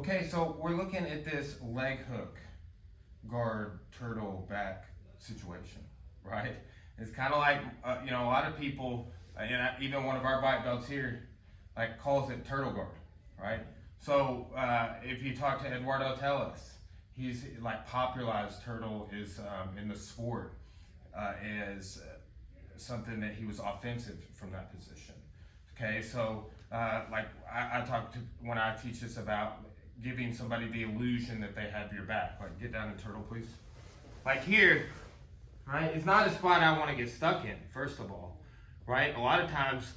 Okay, so we're looking at this leg hook guard turtle back situation, right? It's kind of like, a lot of people, even one of our black belts here, like calls it turtle guard, right? So if you talk to Eduardo Tellez, he's like popularized turtle is in the sport as something that he was offensive from that position. Okay, so like I talk to, when I teach this about giving somebody the illusion that they have your back. Like, get down in turtle, please. Like here, right? It's not a spot I want to get stuck in, first of all, right? A lot of times,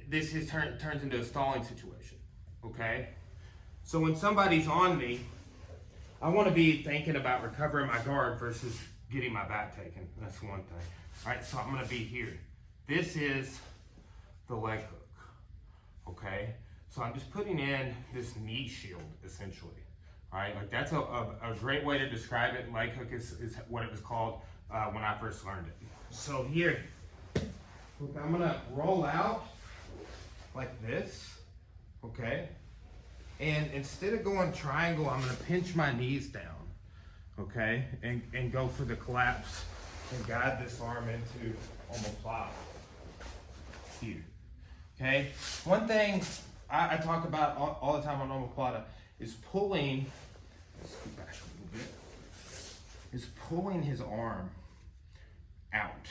this turns into a stalling situation, okay? So when somebody's on me, I want to be thinking about recovering my guard versus getting my back taken. That's one thing. All right, so I'm going to be here. This is the leg hook, okay? So I'm just putting in this knee shield, essentially. All right, like that's a great way to describe it. Leg hook is what it was called when I first learned it. So here, look, I'm gonna roll out like this, okay? And instead of going triangle, I'm gonna pinch my knees down, okay? And go for the collapse and guide this arm into Omoplata here, okay? One thing I talk about all the time on Omoplata is pulling, let's go back a little bit, is pulling his arm out,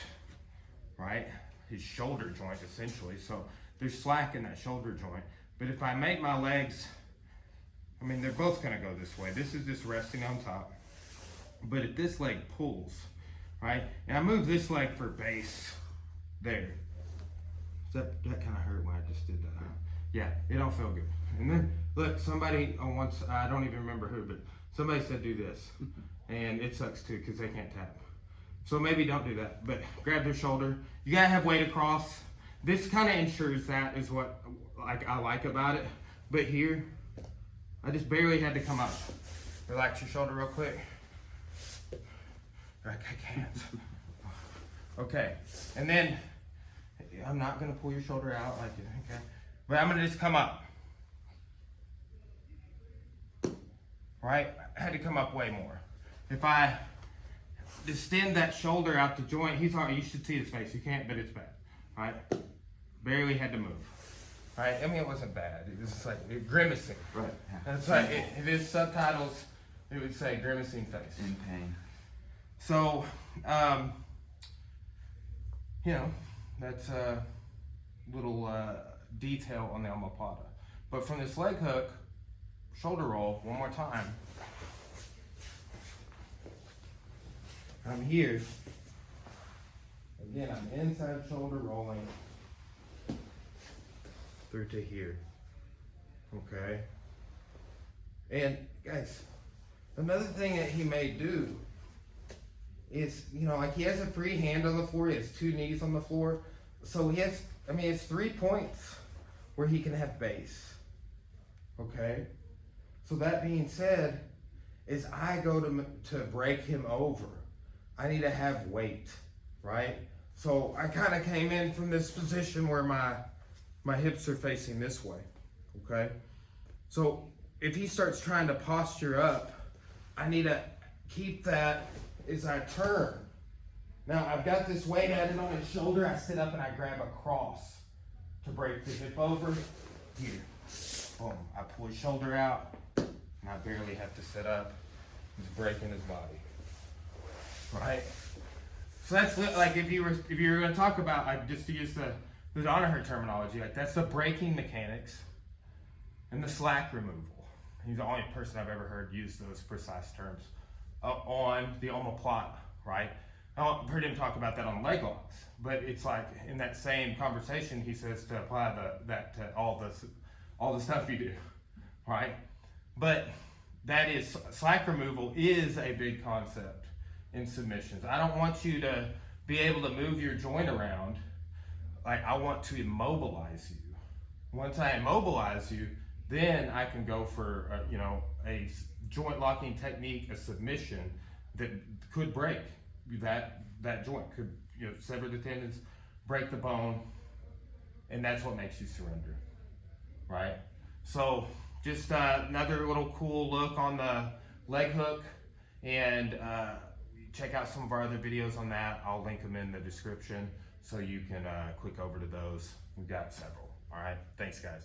right? His shoulder joint, essentially. So there's slack in that shoulder joint. But if I make my legs, I mean, they're both gonna go this way. This is just resting on top. But if this leg pulls, right? And I move this leg for base there. That kind of hurt when I just did that, huh? Yeah, it don't feel good. And then, look, somebody once, I don't even remember who, but somebody said do this. And it sucks too, because they can't tap. So maybe don't do that, but grab their shoulder. You gotta have weight across. This kind of ensures that is what I like about it. But here, I just barely had to come up. Relax your shoulder real quick. I can't. Okay, and then, I'm not gonna pull your shoulder out like it, okay? But I'm gonna just come up. Right? I had to come up way more. If I extend that shoulder out the joint, he's hard. You should see his face. You can't, but it's bad. Right? Barely had to move. Right? I mean, it wasn't bad. It was just like grimacing. Right. That's right. If his subtitles, it would say grimacing face. In pain. So, that's a little detail on the omoplata. But from this leg hook, shoulder roll, one more time. I'm here. Again, I'm inside shoulder rolling through to here. Okay. And guys, another thing that he may do is, like he has a free hand on the floor, he has two knees on the floor. So he has, it's 3 points where he can have base. Okay? So that being said, as I go to break him over, I need to have weight, right? So I kind of came in from this position where my hips are facing this way, okay? So if he starts trying to posture up, I need to keep that as I turn. Now I've got this weight added on his shoulder. I sit up and I grab across to break the hip over. Here, boom. I pull his shoulder out, and I barely have to sit up. He's breaking his body, right? So that's like if you were going to talk about, like, just to use the Donaher terminology, like that's the braking mechanics and the slack removal. He's the only person I've ever heard use those precise terms on the omoplata, right? I've heard him talk about that on leg locks, but it's like in that same conversation he says to apply that to all the stuff you do, right? But that is, slack removal is a big concept in submissions. I don't want you to be able to move your joint around. Like, I want to immobilize you. Once I immobilize you, then I can go for a joint locking technique, a submission that could break that joint, could sever the tendons, break the bone, and that's what makes you surrender, right? So just another little cool look on the leg hook, and check out some of our other videos on that. I'll link them in the description so you can click over to those. We've got several. All right, thanks guys.